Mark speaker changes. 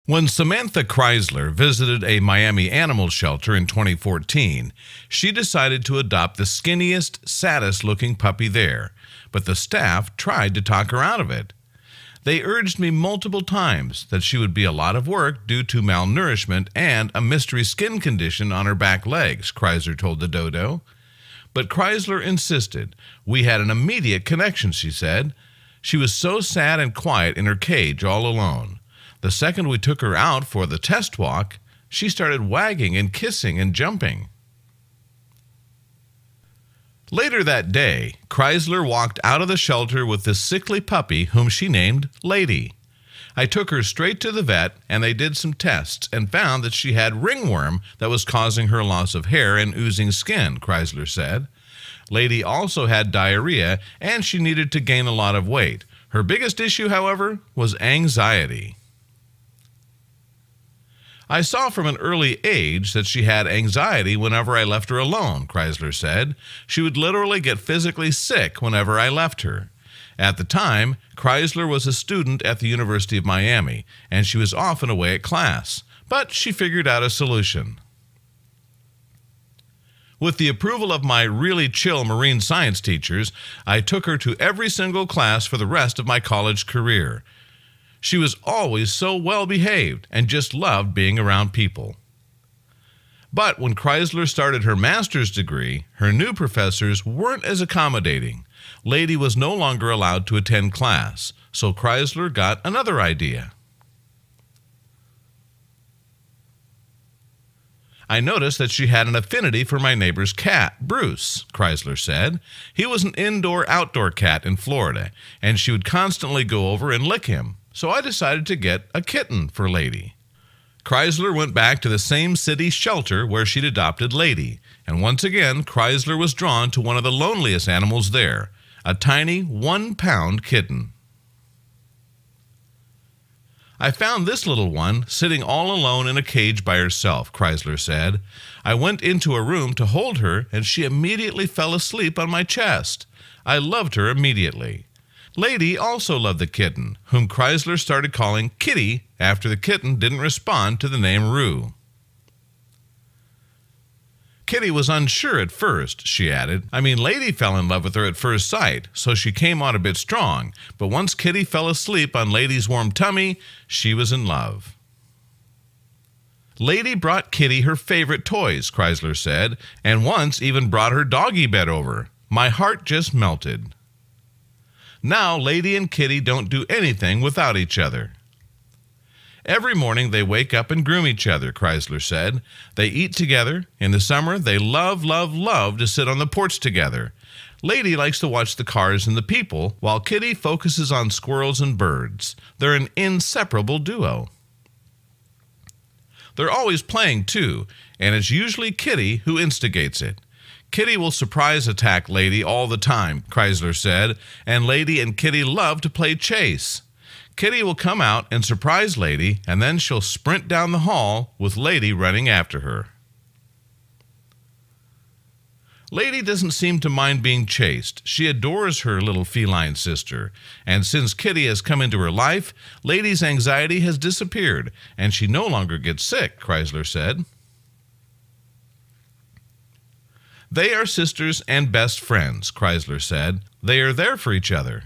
Speaker 1: When Samantha Chrysler visited a Miami animal shelter in 2014, she decided to adopt the skinniest, saddest-looking puppy there, but the staff tried to talk her out of it. They urged me multiple times that she would be a lot of work due to malnourishment and a mystery skin condition on her back legs, Chrysler told the dodo. But Chrysler insisted. We had an immediate connection, she said. She was so sad and quiet in her cage all alone. The second we took her out for the test walk, she started wagging and kissing and jumping. Later that day, Chrysler walked out of the shelter with this sickly puppy whom she named Lady. I took her straight to the vet, and they did some tests and found that she had ringworm that was causing her loss of hair and oozing skin, Chrysler said. Lady also had diarrhea, and she needed to gain a lot of weight. Her biggest issue, however, was anxiety. I saw from an early age that she had anxiety whenever I left her alone, Chrysler said. She would literally get physically sick whenever I left her. At the time, Chrysler was a student at the University of Miami, and she was often away at class, but she figured out a solution. With the approval of my really chill marine science teachers, I took her to every single class for the rest of my college career. She was always so well behaved and just loved being around people. But when Chrysler started her master's degree, her new professors weren't as accommodating. Lady was no longer allowed to attend class, so Chrysler got another idea. I noticed that she had an affinity for my neighbor's cat, Bruce, Chrysler said. He was an indoor-outdoor cat in Florida, and she would constantly go over and lick him. So I decided to get a kitten for Lady. Chrysler went back to the same city shelter where she'd adopted Lady, and once again, Chrysler was drawn to one of the loneliest animals there, a tiny 1-pound kitten. I found this little one sitting all alone in a cage by herself, Chrysler said. I went into a room to hold her, and she immediately fell asleep on my chest. I loved her immediately. Lady also loved the kitten, whom Chrysler started calling Kitty after the kitten didn't respond to the name Roo. Kitty was unsure at first, she added. Lady fell in love with her at first sight, so she came on a bit strong, but once Kitty fell asleep on Lady's warm tummy, she was in love. Lady brought Kitty her favorite toys, Chrysler said, and once even brought her doggy bed over. My heart just melted. Now, Lady and Kitty don't do anything without each other. Every morning they wake up and groom each other, Chrysler said. They eat together. In the summer, they love to sit on the porch together. Lady likes to watch the cars and the people, while Kitty focuses on squirrels and birds. They're an inseparable duo. They're always playing, too, and it's usually Kitty who instigates it. Kitty will surprise attack Lady all the time, Chrysler said, and Lady and Kitty love to play chase. Kitty will come out and surprise Lady, and then she'll sprint down the hall with Lady running after her. Lady doesn't seem to mind being chased. She adores her little feline sister, and since Kitty has come into her life, Lady's anxiety has disappeared, and she no longer gets sick, Chrysler said. They are sisters and best friends, Chrysler said. They are there for each other.